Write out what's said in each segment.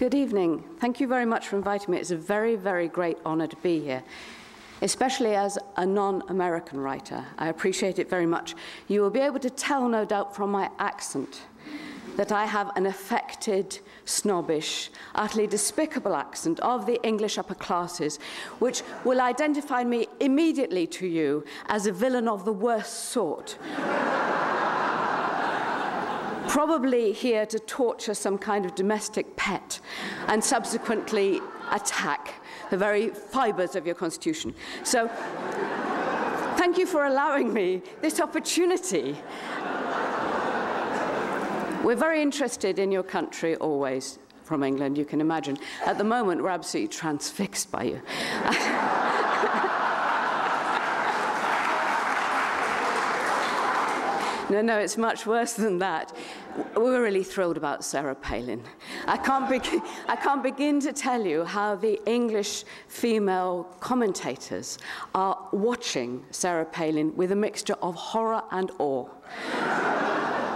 Good evening. Thank you very much for inviting me. It's a very, very great honour to be here, especially as a non-American writer. I appreciate it very much. You will be able to tell, no doubt, from my accent that I have an affected, snobbish, utterly despicable accent of the English upper classes, which will identify me immediately to you as a villain of the worst sort. Probably here to torture some kind of domestic pet and subsequently attack the very fibres of your constitution. So, thank you for allowing me this opportunity. We're very interested in your country always, from England, you can imagine. At the moment, we're absolutely transfixed by you. No, it's much worse than that. We're really thrilled about Sarah Palin. I can't begin to tell you how the English female commentators are watching Sarah Palin with a mixture of horror and awe.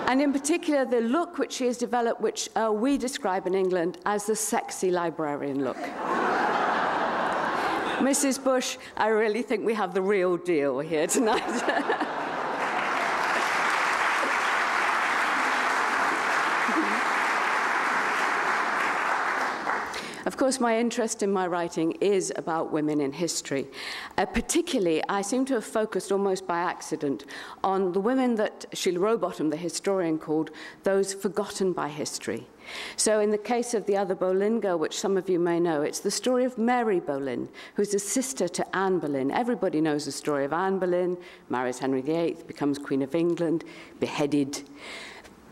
And in particular, the look which she has developed, which we describe in England as the sexy librarian look. Mrs. Bush, I really think we have the real deal here tonight. Of course, my interest in my writing is about women in history. Particularly, I seem to have focused almost by accident on the women that Sheila Rowbottom, the historian, called those forgotten by history. So in the case of the other Boleyn girl, which some of you may know, it's the story of Mary Boleyn, who's a sister to Anne Boleyn. Everybody knows the story of Anne Boleyn, marries Henry VIII, becomes Queen of England, beheaded.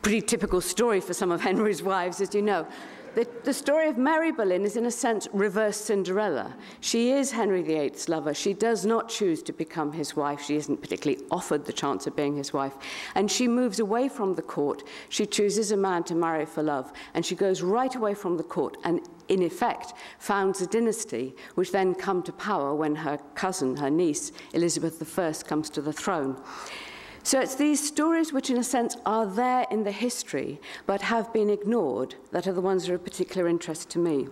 Pretty typical story for some of Henry's wives, as you know. The story of Mary Boleyn is, in a sense, reverse Cinderella. She is Henry VIII's lover. She does not choose to become his wife. She isn't particularly offered the chance of being his wife. And she moves away from the court. She chooses a man to marry for love. And she goes right away from the court and, in effect, founds a dynasty, which then come to power when her cousin, her niece, Elizabeth I, comes to the throne. So it's these stories which, in a sense, are there in the history, but have been ignored, that are the ones that are of particular interest to me.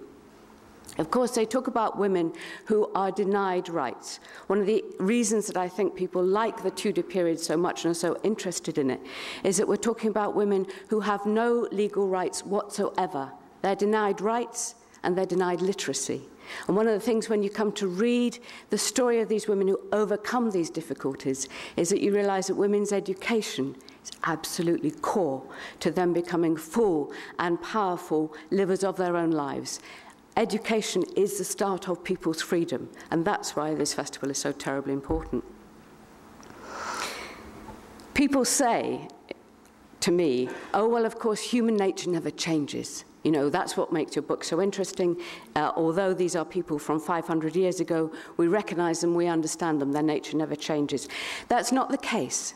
Of course, they talk about women who are denied rights. One of the reasons that I think people like the Tudor period so much and are so interested in it is that we're talking about women who have no legal rights whatsoever. They're denied rights and they're denied literacy. And one of the things when you come to read the story of these women who overcome these difficulties is that you realize that women's education is absolutely core to them becoming full and powerful livers of their own lives. Education is the start of people's freedom, and that's why this festival is so terribly important. People say to me, oh, well, of course, human nature never changes. You know, that's what makes your book so interesting. Although these are people from 500 years ago, we recognize them, we understand them, their nature never changes. That's not the case.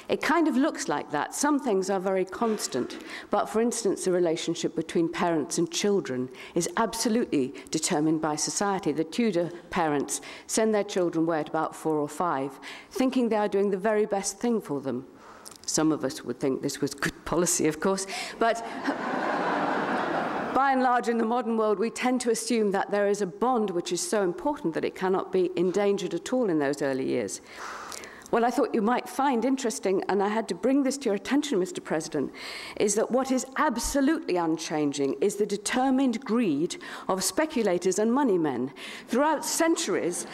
It kind of looks like that. Some things are very constant. But for instance, the relationship between parents and children is absolutely determined by society. The Tudor parents send their children away at about 4 or 5, thinking they are doing the very best thing for them. Some of us would think this was good policy, of course, but by and large, in the modern world, we tend to assume that there is a bond which is so important that it cannot be endangered at all in those early years. What I thought you might find interesting, and I had to bring this to your attention, Mr. President, is that what is absolutely unchanging is the determined greed of speculators and money men throughout centuries.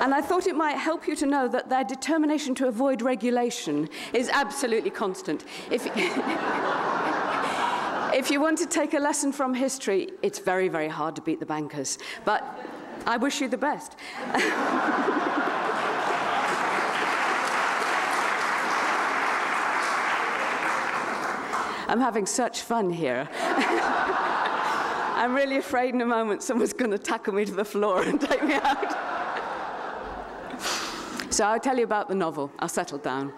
And I thought it might help you to know that their determination to avoid regulation is absolutely constant. If you want to take a lesson from history, it's very, very hard to beat the bankers. But I wish you the best. I'm having such fun here. I'm really afraid in a moment someone's going to tackle me to the floor and take me out. So I'll tell you about the novel. I'll settle down.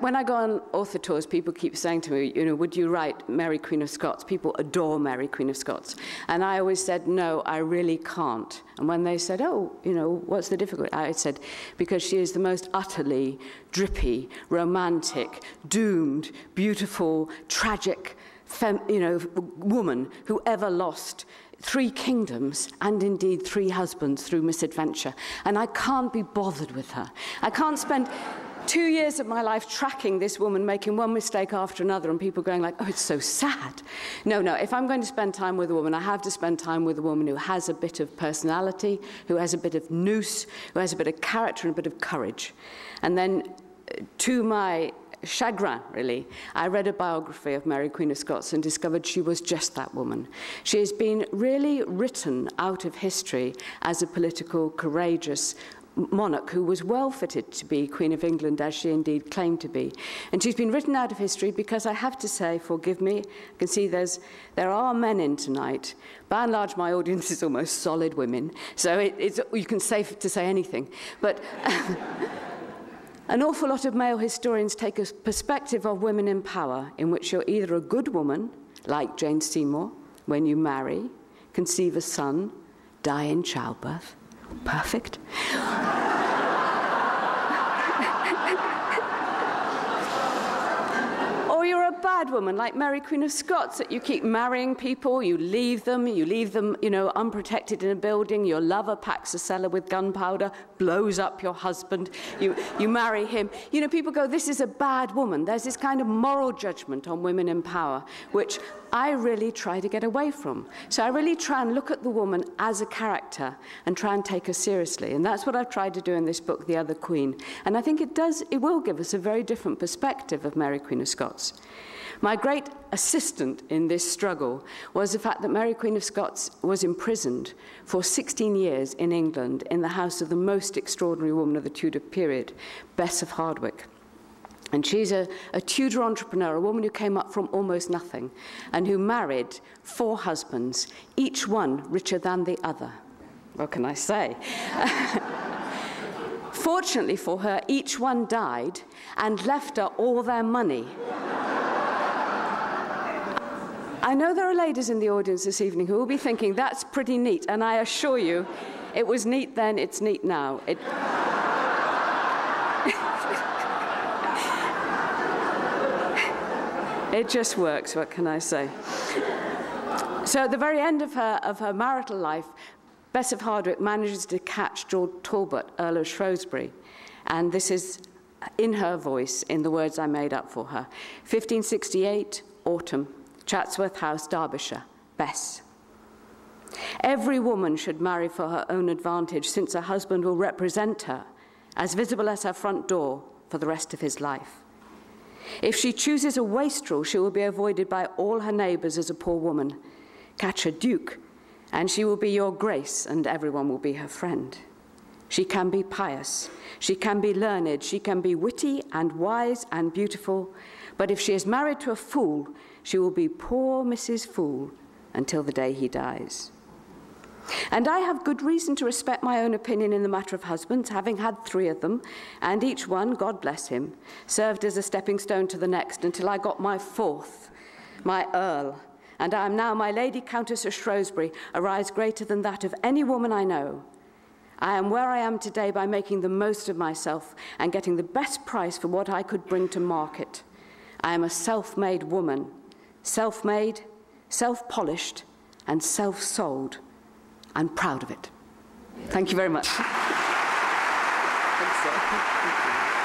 When I go on author tours, people keep saying to me, would you write Mary, Queen of Scots? People adore Mary, Queen of Scots. And I always said, no, I really can't. And when they said, what's the difficulty? I said, because she is the most utterly drippy, romantic, doomed, beautiful, tragic, woman who ever lost 3 kingdoms and indeed 3 husbands through misadventure. And I can't be bothered with her. I can't spend 2 years of my life tracking this woman, making one mistake after another, and people going like, oh, it's so sad. No, if I'm going to spend time with a woman, I have to spend time with a woman who has a bit of personality, who has a bit of nous, who has a bit of character and a bit of courage. And then, to my chagrin, really, I read a biography of Mary, Queen of Scots, and discovered she was just that woman. She has been really written out of history as a political, courageous monarch who was well fitted to be Queen of England, as she indeed claimed to be. And she's been written out of history because I have to say, forgive me, I can see there are men in tonight. By and large, my audience is almost solid women, so you can say anything. But an awful lot of male historians take a perspective of women in power in which you're either a good woman, like Jane Seymour, when you marry, conceive a son, die in childbirth. Perfect. Or you're a bad woman, like Mary, Queen of Scots, that you keep marrying people, you leave them, unprotected in a building, your lover packs a cellar with gunpowder, blows up your husband, you marry him. People go, this is a bad woman. There's this kind of moral judgment on women in power, which I really try to get away from. So I really try and look at the woman as a character and try and take her seriously. And that's what I've tried to do in this book, The Other Queen. And I think it will give us a very different perspective of Mary, Queen of Scots. My great assistant in this struggle was the fact that Mary, Queen of Scots was imprisoned for 16 years in England in the house of the most extraordinary woman of the Tudor period, Bess of Hardwick. And she's a Tudor entrepreneur, a woman who came up from almost nothing and who married 4 husbands, each one richer than the other. What can I say? Fortunately for her, each one died and left her all their money. I know there are ladies in the audience this evening who will be thinking, that's pretty neat, and I assure you, it was neat then, it's neat now. It just works, what can I say? So at the very end of her marital life, Bess of Hardwick manages to catch George Talbot, Earl of Shrewsbury, and this is in her voice, in the words I made up for her. 1568, autumn, Chatsworth House, Derbyshire, Bess. Every woman should marry for her own advantage, since her husband will represent her, as visible as her front door, for the rest of his life. If she chooses a wastrel, she will be avoided by all her neighbours as a poor woman. Catch a duke, and she will be your grace, and everyone will be her friend. She can be pious, she can be learned, she can be witty and wise and beautiful, but if she is married to a fool, she will be poor Mrs. Fool until the day he dies. And I have good reason to respect my own opinion in the matter of husbands, having had 3 of them, and each one, God bless him, served as a stepping stone to the next until I got my 4th, my Earl, and I am now my Lady Countess of Shrewsbury, a rise greater than that of any woman I know. I am where I am today by making the most of myself and getting the best price for what I could bring to market. I am a self-made woman, self-made, self-polished, and self-sold. I'm proud of it. Thank you very much. Thanks, sir. Thank you.